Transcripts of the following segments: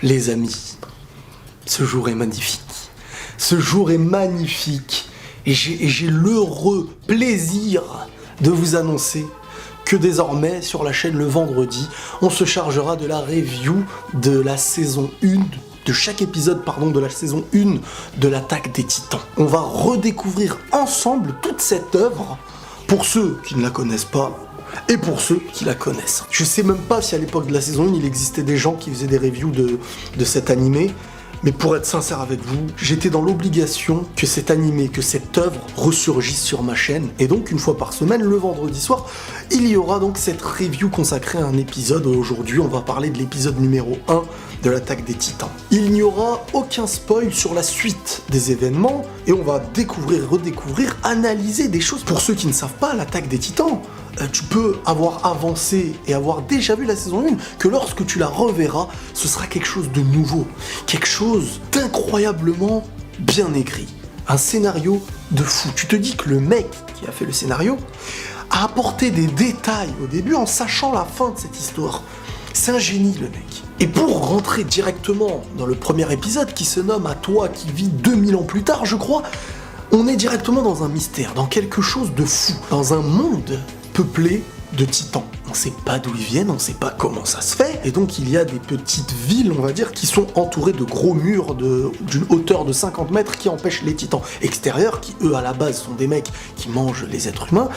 Les amis, ce jour est magnifique. Ce jour est magnifique. Et j'ai l'heureux plaisir de vous annoncer que désormais, sur la chaîne le vendredi, on se chargera de la review de la saison 1, de chaque épisode, de la saison 1 de l'Attaque des Titans. On va redécouvrir ensemble toute cette œuvre, pour ceux qui ne la connaissent pas, et pour ceux qui la connaissent. Je sais même pas si à l'époque de la saison 1, il existait des gens qui faisaient des reviews de cet animé, mais pour être sincère avec vous, j'étais dans l'obligation que cet animé, que cette œuvre ressurgisse sur ma chaîne. Et donc, une fois par semaine, le vendredi soir, il y aura donc cette review consacrée à un épisode. Aujourd'hui, on va parler de l'épisode numéro 1 de l'Attaque des Titans. Il n'y aura aucun spoil sur la suite des événements, et on va découvrir, redécouvrir, analyser des choses. Pour ceux qui ne savent pas, l'Attaque des Titans, tu peux avoir avancé et avoir déjà vu la saison 1, que lorsque tu la reverras, ce sera quelque chose de nouveau, quelque chose d'incroyablement bien écrit. Un scénario de fou. Tu te dis que le mec qui a fait le scénario a apporté des détails au début en sachant la fin de cette histoire. C'est un génie, le mec. Et pour rentrer directement dans le premier épisode qui se nomme « À toi qui vis 2000 ans plus tard », je crois, on est directement dans un mystère, dans quelque chose de fou, dans un monde peuplé de titans. On sait pas d'où ils viennent, on sait pas comment ça se fait, et donc il y a des petites villes, on va dire, qui sont entourées de gros murs d'une hauteur de 50 mètres qui empêchent les titans extérieurs, qui eux à la base sont des mecs qui mangent les êtres humains,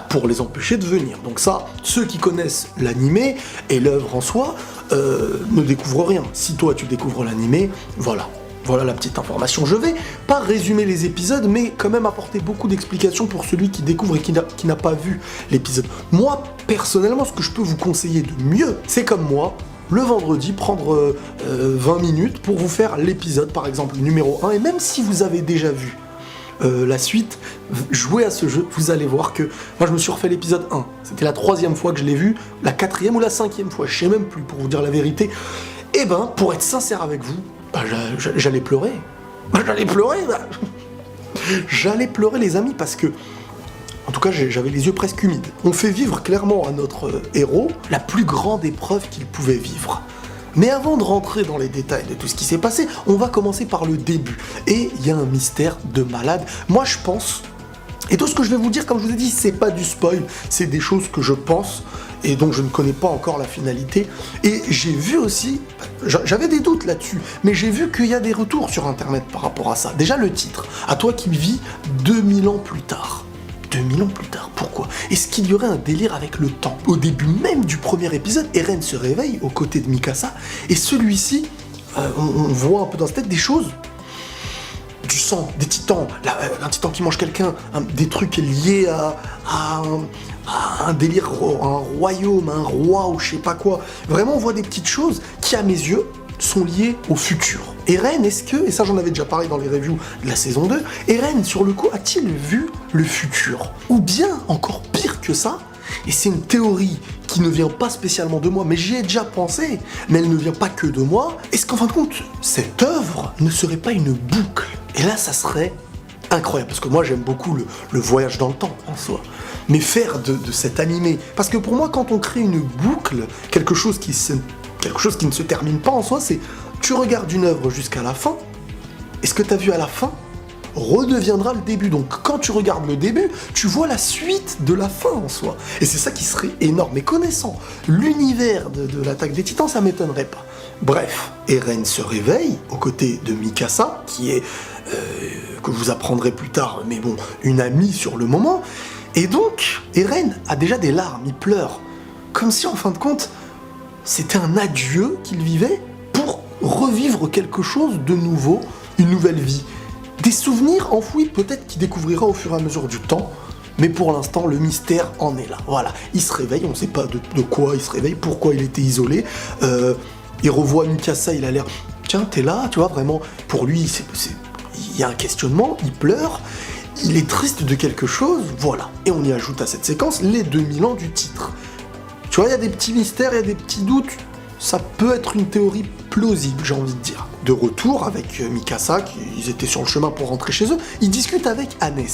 pour les empêcher de venir. Donc ça, ceux qui connaissent l'animé et l'œuvre en soi, ne découvrent rien. Si toi tu découvres l'animé, voilà. Voilà la petite information. Je vais pas résumer les épisodes, mais quand même apporter beaucoup d'explications pour celui qui découvre et qui n'a pas vu l'épisode. Moi, personnellement, ce que je peux vous conseiller de mieux, c'est comme moi, le vendredi, prendre 20 minutes pour vous faire l'épisode, par exemple, numéro 1, et même si vous avez déjà vu la suite, jouez à ce jeu, vous allez voir que moi je me suis refait l'épisode 1. C'était la 3e fois que je l'ai vu, la 4e ou la 5e fois, je sais même plus pour vous dire la vérité. Et pour être sincère avec vous, j'allais pleurer. J'allais pleurer, les amis, parce que, en tout cas, j'avais les yeux presque humides. On fait vivre clairement à notre héros la plus grande épreuve qu'il pouvait vivre. Mais avant de rentrer dans les détails de tout ce qui s'est passé, on va commencer par le début. Et il y a un mystère de malade. Moi, je pense, et tout ce que je vais vous dire, comme je vous ai dit, c'est pas du spoil, c'est des choses que je pense, et donc je ne connais pas encore la finalité. Et j'ai vu aussi, j'avais des doutes là-dessus, mais j'ai vu qu'il y a des retours sur internet par rapport à ça. Déjà le titre, à toi qui vis 2000 ans plus tard. 2000 ans plus tard, pourquoi? Est-ce qu'il y aurait un délire avec le temps? Au début même du premier épisode, Eren se réveille aux côtés de Mikasa, et celui-ci, on voit un peu dans sa tête des choses, du sang, des titans, un titan qui mange quelqu'un, des trucs liés à un délire, un royaume, un roi ou je sais pas quoi. Vraiment, on voit des petites choses qui, à mes yeux, sont liées au futur. Eren, est-ce que, et ça j'en avais déjà parlé dans les reviews de la saison 2, Eren, sur le coup, a-t-il vu le futur? Ou bien, encore pire que ça, et c'est une théorie qui ne vient pas spécialement de moi, mais j'y ai déjà pensé, mais elle ne vient pas que de moi, est-ce qu'en fin de compte, cette œuvre ne serait pas une boucle? Et là, ça serait incroyable, parce que moi j'aime beaucoup le voyage dans le temps en soi. Mais faire de cet animé, parce que pour moi, quand on crée une boucle, quelque chose qui ne se termine pas en soi, c'est tu regardes une œuvre jusqu'à la fin, et ce que tu as vu à la fin redeviendra le début. Donc quand tu regardes le début, tu vois la suite de la fin en soi. Et c'est ça qui serait énorme. Et connaissant l'univers de l'Attaque des Titans, ça m'étonnerait pas. Bref, Eren se réveille aux côtés de Mikasa, qui est, que vous apprendrez plus tard, mais bon, une amie sur le moment. Et donc, Eren a déjà des larmes, il pleure. Comme si en fin de compte, c'était un adieu qu'il vivait pour revivre quelque chose de nouveau, une nouvelle vie. Des souvenirs enfouis peut-être qu'il découvrira au fur et à mesure du temps, mais pour l'instant le mystère en est là. Voilà, il se réveille, on ne sait pas de quoi il se réveille, pourquoi il était isolé. Il revoit Mikasa, il a l'air, tiens t'es là, tu vois, vraiment, pour lui il y a un questionnement, il pleure, il est triste de quelque chose, voilà. Et on y ajoute à cette séquence les 2000 ans du titre. Tu vois, il y a des petits mystères, il y a des petits doutes, ça peut être une théorie plausible, j'ai envie de dire. De retour avec Mikasa, ils étaient sur le chemin pour rentrer chez eux, ils discutent avec Hannes.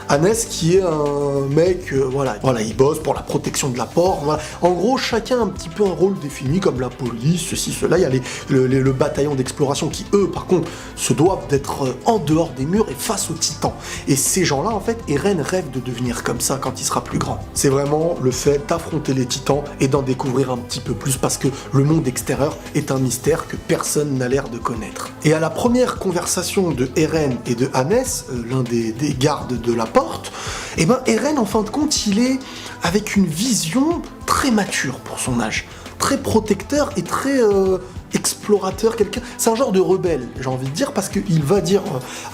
Hannes qui est un mec, voilà, il bosse pour la protection de la porte, voilà. En gros, chacun a un petit peu un rôle défini, comme la police, ceci, cela. Il y a le bataillon d'exploration qui, eux, par contre, se doivent d'être en dehors des murs et face aux titans. Et ces gens-là, en fait, Eren rêve de devenir comme ça quand il sera plus grand. C'est vraiment le fait d'affronter les titans et d'en découvrir un petit peu plus, parce que le monde extérieur est un mystère que personne n'a l'air de connaître. Et à la première conversation de Eren et de Hannes, l'un des gardes de la porte, et ben Eren, en fin de compte, il est avec une vision très mature pour son âge, très protecteur et très explorateur, quelqu'un. C'est un genre de rebelle, j'ai envie de dire, parce qu'il va dire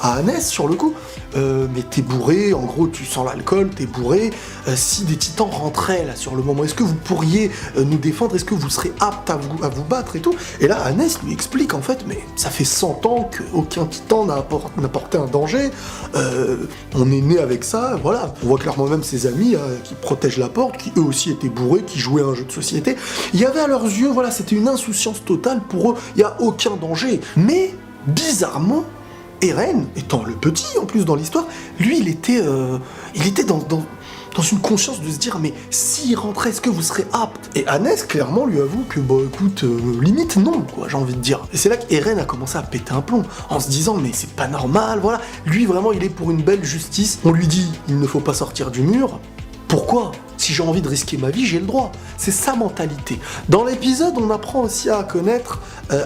à Hannes sur le coup, mais t'es bourré, en gros tu sens l'alcool, t'es bourré, si des titans rentraient là sur le moment, est-ce que vous pourriez nous défendre, est-ce que vous serez apte à vous battre et tout. Et là Hannes lui explique en fait, mais ça fait 100 ans qu'aucun titan n'a porté un danger, on est né avec ça, voilà. On voit clairement même ses amis qui protègent la porte, qui eux aussi étaient bourrés, qui jouaient à un jeu de société. Il y avait à leurs yeux, voilà, c'était une insouciance totale, pour eux, il n'y a aucun danger. Mais, bizarrement, Eren, étant le petit en plus dans l'histoire, lui il était dans une conscience de se dire, mais s'il rentrait, est-ce que vous serez apte? Et Hannes clairement lui avoue que bah écoute, limite non, quoi, j'ai envie de dire. Et c'est là qu'Eren a commencé à péter un plomb, en se disant mais c'est pas normal, voilà. Lui vraiment il est pour une belle justice. On lui dit il ne faut pas sortir du mur. Pourquoi? Si j'ai envie de risquer ma vie, j'ai le droit. C'est sa mentalité. Dans l'épisode, on apprend aussi à connaître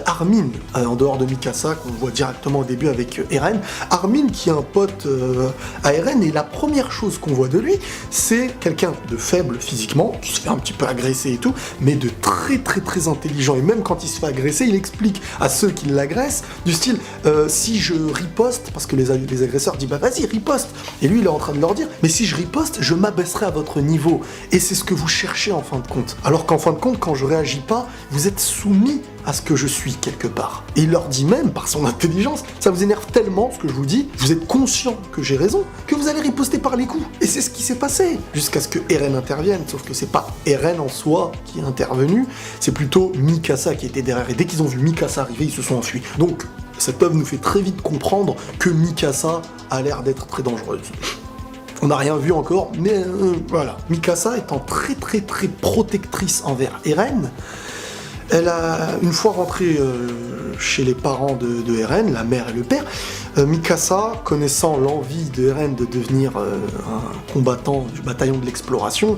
Armin, en dehors de Mikasa, qu'on voit directement au début avec Eren. Armin, qui est un pote à Eren, et la première chose qu'on voit de lui, c'est quelqu'un de faible physiquement, qui se fait un petit peu agresser et tout, mais de très très très intelligent. Et même quand il se fait agresser, il explique à ceux qui l'agressent, du style, si je riposte, parce que les agresseurs disent, bah vas-y, riposte. Et lui, il est en train de leur dire, mais si je riposte, je m'abaisserai à votre niveau. Et c'est ce que vous cherchez en fin de compte. Alors qu'en fin de compte, quand je réagis pas, vous êtes soumis à ce que je suis quelque part. Et il leur dit même, par son intelligence, ça vous énerve tellement ce que je vous dis, vous êtes conscient que j'ai raison, que vous allez riposter par les coups. Et c'est ce qui s'est passé, jusqu'à ce que Eren intervienne, sauf que c'est pas Eren en soi qui est intervenu, c'est plutôt Mikasa qui était derrière. Et dès qu'ils ont vu Mikasa arriver, ils se sont enfuis. Donc, cette œuvre nous fait très vite comprendre que Mikasa a l'air d'être très dangereuse. On n'a rien vu encore, mais voilà. Mikasa étant très très très protectrice envers Eren, elle a, une fois rentrée chez les parents de Eren, la mère et le père, Mikasa, connaissant l'envie de Eren de devenir un combattant du bataillon de l'exploration,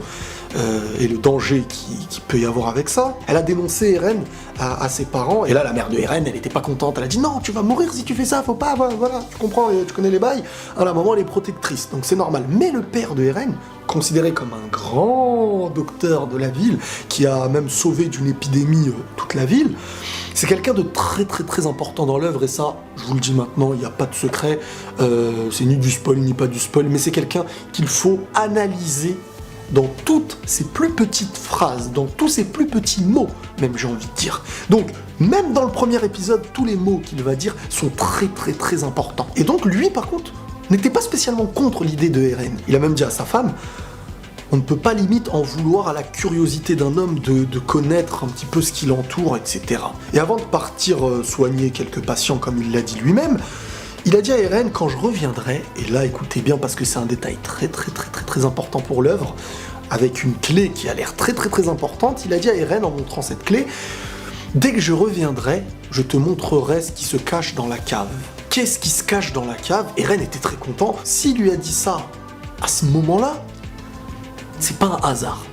et le danger qui peut y avoir avec ça, elle a dénoncé Eren à ses parents, et là la mère de Eren, elle était pas contente, elle a dit non, tu vas mourir si tu fais ça, faut pas, voilà, tu comprends, tu connais les bails. À la maman elle est protectrice, donc c'est normal. Mais le père de Eren, considéré comme un grand docteur de la ville, qui a même sauvé d'une épidémie toute la ville, c'est quelqu'un de très très très important dans l'œuvre, et ça, je vous le dis maintenant, il n'y a pas de secret, c'est ni du spoil ni pas du spoil, mais c'est quelqu'un qu'il faut analyser dans toutes ses plus petites phrases, dans tous ses plus petits mots, même j'ai envie de dire. Donc, même dans le premier épisode, tous les mots qu'il va dire sont très très très importants. Et donc lui, par contre, n'était pas spécialement contre l'idée de Eren. Il a même dit à sa femme, on ne peut pas limite en vouloir à la curiosité d'un homme de connaître un petit peu ce qui l'entoure, etc. Et avant de partir soigner quelques patients, comme il l'a dit lui-même, il a dit à Eren, quand je reviendrai, et là écoutez bien parce que c'est un détail très très très très très important pour l'œuvre, avec une clé qui a l'air très très très importante, il a dit à Eren en montrant cette clé, dès que je reviendrai, je te montrerai ce qui se cache dans la cave. Qu'est-ce qui se cache dans la cave? Eren était très content. S'il lui a dit ça à ce moment-là, c'est pas un hasard.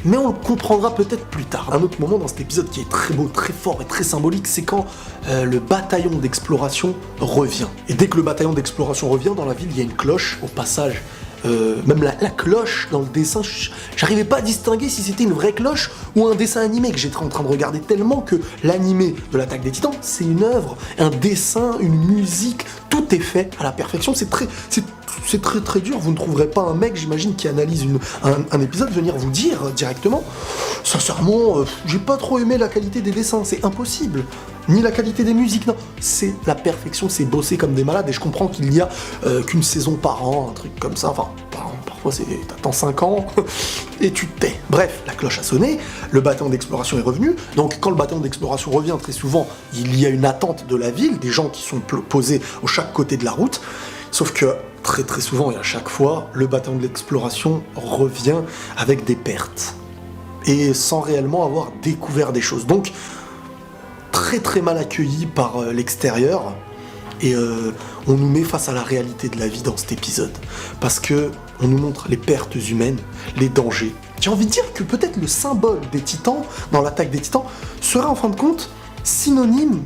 Mais on le comprendra peut-être plus tard. Un autre moment dans cet épisode qui est très beau, très fort et très symbolique, c'est quand le bataillon d'exploration revient. Et dès que le bataillon d'exploration revient, dans la ville, il y a une cloche au passage. Même la cloche dans le dessin, j'arrivais pas à distinguer si c'était une vraie cloche ou un dessin animé que j'étais en train de regarder, tellement que l'animé de l'Attaque des Titans, c'est une œuvre, un dessin, une musique, tout est fait à la perfection. C'est très très dur, vous ne trouverez pas un mec, j'imagine, qui analyse un épisode venir vous dire directement, sincèrement, j'ai pas trop aimé la qualité des dessins, c'est impossible. Ni la qualité des musiques, non. C'est la perfection, c'est bossé comme des malades, et je comprends qu'il n'y a qu'une saison par an, un truc comme ça, enfin, parfois t'attends 5 ans, et tu te tais. Bref, la cloche a sonné, le bataillon d'exploration est revenu, donc quand le bataillon d'exploration revient, très souvent, il y a une attente de la ville, des gens qui sont posés au chaque côté de la route, Sauf que très très souvent et à chaque fois, le bataillon de l'exploration revient avec des pertes. Et sans réellement avoir découvert des choses. Donc, très très mal accueilli par l'extérieur. Et on nous met face à la réalité de la vie dans cet épisode. Parce que on nous montre les pertes humaines, les dangers. J'ai envie de dire que peut-être le symbole des titans, dans l'attaque des titans, serait en fin de compte synonyme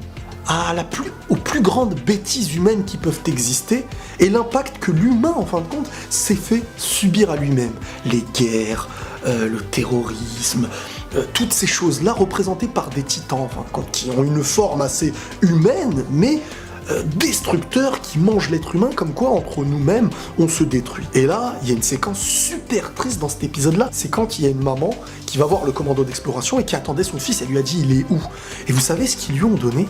aux plus grandes bêtises humaines qui peuvent exister et l'impact que l'humain, en fin de compte, s'est fait subir à lui-même. Les guerres, le terrorisme, toutes ces choses-là représentées par des titans, en fin de compte, qui ont une forme assez humaine, mais destructeurs qui mangent l'être humain, comme quoi entre nous-mêmes on se détruit. Et là, il y a une séquence super triste dans cet épisode-là, c'est quand il y a une maman qui va voir le commando d'exploration et qui attendait son fils, elle lui a dit il est où? Et vous savez ce qu'ils lui ont donné?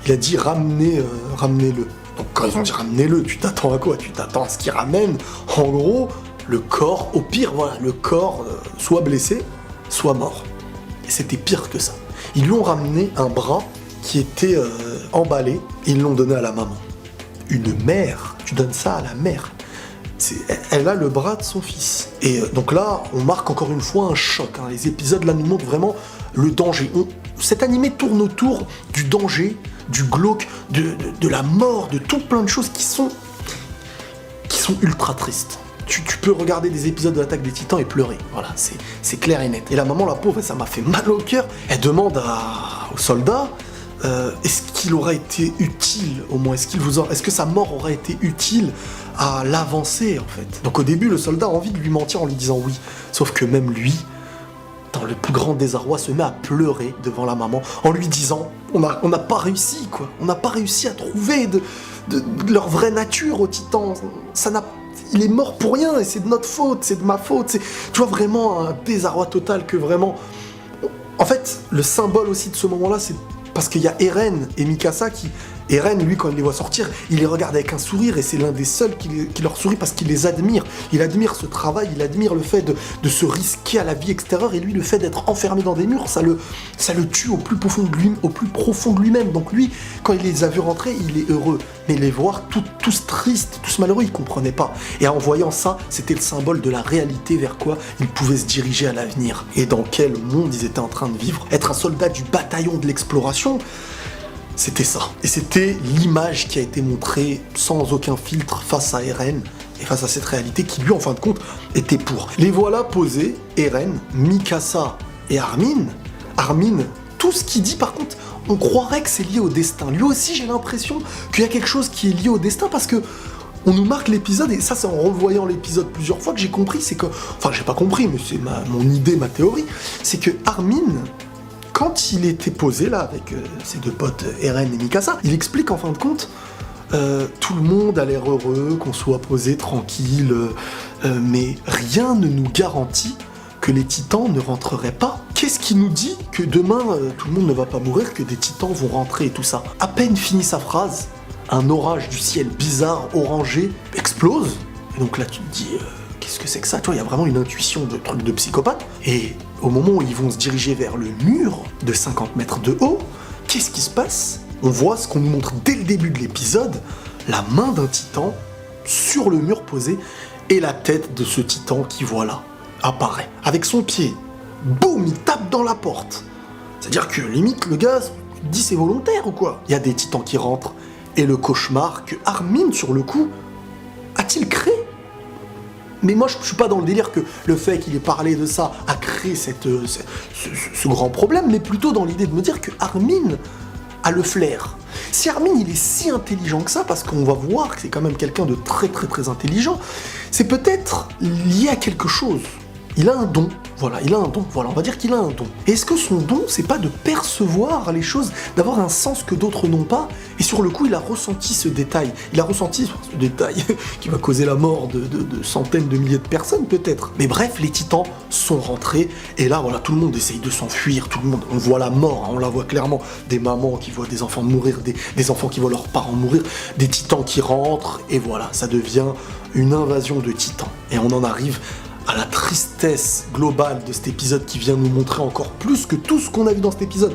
Il a dit ramenez-le. Donc quand ils ont dit ramenez-le, tu t'attends à quoi? Tu t'attends à ce qu'ils ramènent, en gros, le corps, au pire, voilà, le corps soit blessé, soit mort. Et c'était pire que ça. Ils lui ont ramené un bras qui était emballé, et ils l'ont donné à la maman. Une mère, tu donnes ça à la mère. Elle a le bras de son fils. Et donc là, on marque encore une fois un choc. Hein. Les épisodes là nous montrent vraiment le danger. Cet animé tourne autour du danger, du glauque, de la mort, de tout plein de choses qui sont ultra tristes. Tu peux regarder des épisodes de l'Attaque des Titans et pleurer. Voilà, c'est clair et net. Et la maman, la pauvre, ça m'a fait mal au cœur. Elle demande aux soldats est-ce qu'il aura été utile, au moins, est-ce que sa mort aura été utile à l'avancée, en fait. Donc au début, le soldat a envie de lui mentir en lui disant oui, sauf que même lui, dans le plus grand désarroi, se met à pleurer devant la maman en lui disant on n'a pas réussi, quoi. On n'a pas réussi à trouver de leur vraie nature aux titans. Il est mort pour rien et c'est de notre faute, c'est de ma faute. Tu vois, vraiment un désarroi total que vraiment... En fait, le symbole aussi de ce moment-là, c'est parce qu'il y a Eren et Mikasa qui... Eren, lui, quand il les voit sortir, il les regarde avec un sourire et c'est l'un des seuls qui leur sourit parce qu'il les admire. Il admire ce travail, il admire le fait de se risquer à la vie extérieure et lui, le fait d'être enfermé dans des murs, ça le tue au plus profond de lui-même. Donc lui, quand il les a vus rentrer, il est heureux. Mais les voir tous tristes, tous malheureux, il comprenait pas. Et en voyant ça, c'était le symbole de la réalité vers quoi ils pouvaient se diriger à l'avenir. Et dans quel monde ils étaient en train de vivre. Être un soldat du bataillon de l'exploration, c'était ça. Et c'était l'image qui a été montrée sans aucun filtre face à Eren et face à cette réalité qui lui, en fin de compte, était pour. Les voilà posés, Eren, Mikasa et Armin. Armin, tout ce qu'il dit, par contre, on croirait que c'est lié au destin. Lui aussi, j'ai l'impression qu'il y a quelque chose qui est lié au destin parce que on nous marque l'épisode, et ça c'est en revoyant l'épisode plusieurs fois que j'ai compris, c'est que... Enfin, j'ai pas compris, mais c'est mon idée, ma théorie, c'est que Armin... Quand il était posé là avec ses deux potes Eren et Mikasa, il explique en fin de compte tout le monde a l'air heureux, qu'on soit posé tranquille, mais rien ne nous garantit que les titans ne rentreraient pas. Qu'est-ce qui nous dit que demain tout le monde ne va pas mourir, que des titans vont rentrer et tout ça? À peine fini sa phrase, un orage du ciel bizarre, orangé, explose. Et donc là tu te dis qu'est-ce que c'est que ça? Tu vois, il y a vraiment une intuition de truc de psychopathe. Et au moment où ils vont se diriger vers le mur de 50 mètres de haut, qu'est-ce qui se passe? On voit ce qu'on nous montre dès le début de l'épisode, la main d'un titan sur le mur posé, et la tête de ce titan qui, voilà, apparaît. Avec son pied, boum, il tape dans la porte. C'est-à-dire que, limite, le gars dit c'est volontaire ou quoi? Il y a des titans qui rentrent, et le cauchemar que Armin, sur le coup, a-t-il créé? Mais moi, je suis pas dans le délire que le fait qu'il ait parlé de ça a créé ce grand problème, mais plutôt dans l'idée de me dire que Armin a le flair. Si Armin, il est si intelligent que ça, parce qu'on va voir que c'est quand même quelqu'un de très très très intelligent, c'est peut-être lié à quelque chose. Il a un don, voilà, on va dire qu'il a un don. Et est-ce que son don, c'est pas de percevoir les choses, d'avoir un sens que d'autres n'ont pas? Et sur le coup, il a ressenti ce détail. Il a ressenti ce détail qui va causer la mort de centaines de milliers de personnes, peut-être. Mais bref, les titans sont rentrés, et là, voilà, tout le monde essaye de s'enfuir, tout le monde, on voit la mort, hein, on la voit clairement. Des mamans qui voient des enfants mourir, des enfants qui voient leurs parents mourir, des titans qui rentrent, et voilà, ça devient une invasion de titans. Et on en arrive à la tristesse globale de cet épisode qui vient nous montrer encore plus que tout ce qu'on a vu dans cet épisode.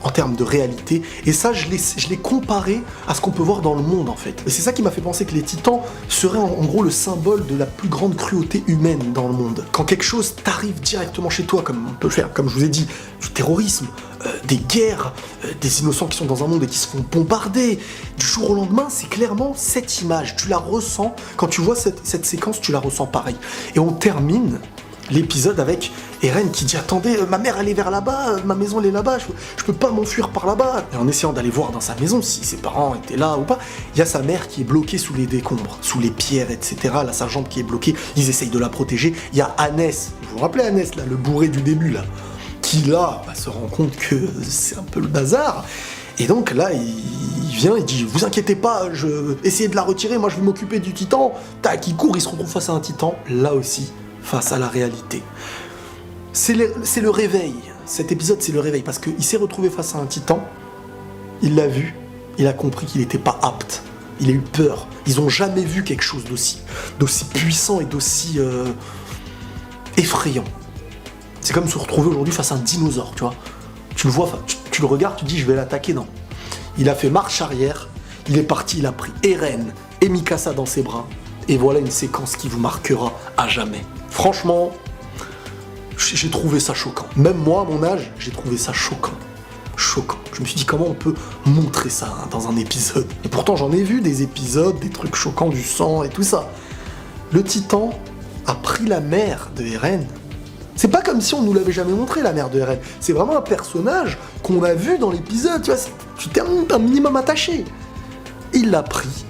en termes de réalité, et ça je l'ai comparé à ce qu'on peut voir dans le monde en fait. Et c'est ça qui m'a fait penser que les titans seraient en gros le symbole de la plus grande cruauté humaine dans le monde. Quand quelque chose t'arrive directement chez toi, comme on peut le faire, comme je vous ai dit, du terrorisme, des guerres, des innocents qui sont dans un monde et qui se font bombarder, du jour au lendemain, c'est clairement cette image, tu la ressens, quand tu vois cette séquence, tu la ressens pareil. Et on termine l'épisode avec Eren qui dit « Attendez, ma mère elle est vers là-bas, ma maison elle est là-bas, je peux pas m'enfuir par là-bas ». Et en essayant d'aller voir dans sa maison si ses parents étaient là ou pas, il y a sa mère qui est bloquée sous les décombres, sous les pierres, etc. Là, sa jambe qui est bloquée, ils essayent de la protéger. Il y a Hannes, vous vous rappelez Hannes, là, le bourré du début, là, qui là se rend compte que c'est un peu le bazar. Et donc là, il vient, il dit « Vous inquiétez pas, essayez de la retirer, moi je vais m'occuper du titan ». Tac, il court, il se retrouve face à un titan, là aussi, face à la réalité. C'est le réveil, cet épisode c'est le réveil, parce qu'il s'est retrouvé face à un titan, il l'a vu, il a compris qu'il n'était pas apte, il a eu peur, ils n'ont jamais vu quelque chose d'aussi puissant et d'aussi effrayant. C'est comme se retrouver aujourd'hui face à un dinosaure, tu vois. Tu le vois, tu le regardes, tu dis je vais l'attaquer, non. Il a fait marche arrière, il est parti, il a pris Eren et Mikasa dans ses bras, et voilà une séquence qui vous marquera à jamais. Franchement, j'ai trouvé ça choquant. Même moi, à mon âge, j'ai trouvé ça choquant. Choquant. Je me suis dit comment on peut montrer ça dans un épisode. Et pourtant, j'en ai vu des épisodes, des trucs choquants, du sang et tout ça. Le titan a pris la mère de Eren. C'est pas comme si on nous l'avait jamais montré, la mère de Eren. C'est vraiment un personnage qu'on a vu dans l'épisode. Tu vois, tu t'es un minimum attaché. Il l'a pris.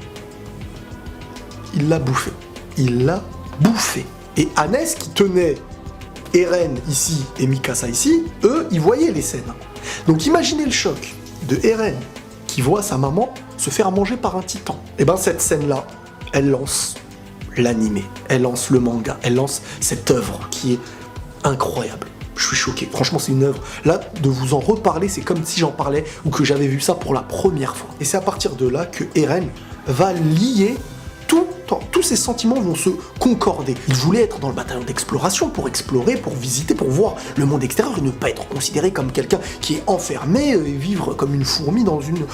Il l'a bouffé. Il l'a bouffé. Et Hannes, qui tenait Eren ici et Mikasa ici, eux, ils voyaient les scènes. Donc imaginez le choc de Eren qui voit sa maman se faire manger par un titan. Et ben cette scène-là, elle lance l'animé, elle lance le manga, elle lance cette œuvre qui est incroyable. Je suis choqué. Franchement, c'est une œuvre. Là, de vous en reparler, c'est comme si j'en parlais ou que j'avais vu ça pour la première fois. Et c'est à partir de là que Eren va lier tous ses sentiments vont se concorder. Il voulait être dans le bataillon d'exploration pour explorer, pour visiter, pour voir le monde extérieur et ne pas être considéré comme quelqu'un qui est enfermé et vivre comme une fourmi dans une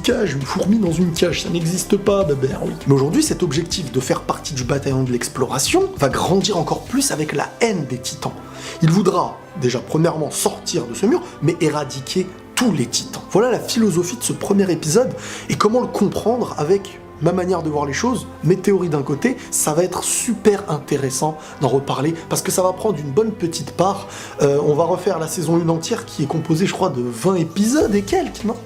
cage. Une fourmi dans une cage, ça n'existe pas, bébé, oui. Mais aujourd'hui, cet objectif de faire partie du bataillon de l'exploration va grandir encore plus avec la haine des titans. Il voudra déjà premièrement sortir de ce mur, mais éradiquer tous les titans. Voilà la philosophie de ce premier épisode et comment le comprendre avec ma manière de voir les choses, mes théories d'un côté, ça va être super intéressant d'en reparler, parce que ça va prendre une bonne petite part. On va refaire la saison 1 entière, qui est composée, je crois, de 20 épisodes et quelques, non ?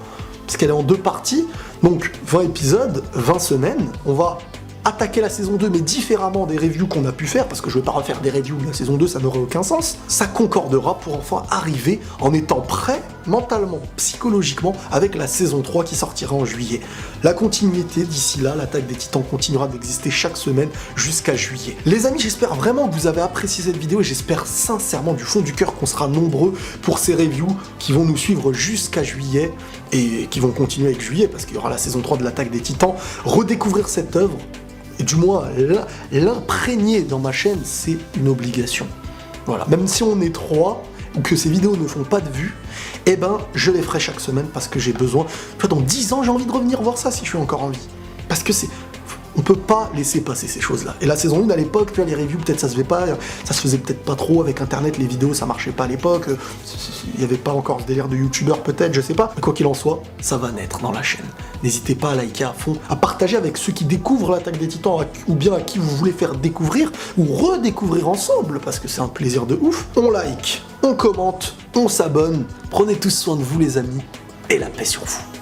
Parce qu'elle est en 2 parties, donc 20 épisodes, 20 semaines, on va attaquer la saison 2, mais différemment des reviews qu'on a pu faire, parce que je ne vais pas refaire des reviews de la saison 2, ça n'aurait aucun sens. Ça concordera pour enfin arriver en étant prêt, mentalement, psychologiquement, avec la saison 3 qui sortira en juillet. La continuité d'ici là, l'attaque des titans continuera d'exister chaque semaine jusqu'à juillet. Les amis, j'espère vraiment que vous avez apprécié cette vidéo et j'espère sincèrement du fond du cœur qu'on sera nombreux pour ces reviews qui vont nous suivre jusqu'à juillet et qui vont continuer avec juillet, parce qu'il y aura la saison 3 de l'attaque des titans. Redécouvrir cette œuvre, et du moins l'imprégner dans ma chaîne, c'est une obligation. Voilà, même si on est 3, ou que ces vidéos ne font pas de vues, eh ben je les ferai chaque semaine parce que j'ai besoin. Tu vois, dans 10 ans, j'ai envie de revenir voir ça si je suis encore en vie. Parce que on peut pas laisser passer ces choses-là. Et la saison 1 à l'époque, tu vois, les reviews, peut-être ça se faisait peut-être pas trop avec internet, les vidéos ça marchait pas à l'époque, il y avait pas encore ce délire de youtubeur peut-être, je sais pas. Mais quoi qu'il en soit, ça va naître dans la chaîne. N'hésitez pas à liker à fond, à partager avec ceux qui découvrent l'attaque des titans, ou bien à qui vous voulez faire découvrir, ou redécouvrir ensemble, parce que c'est un plaisir de ouf. On like, on commente, on s'abonne, prenez tous soin de vous les amis, et la paix sur vous.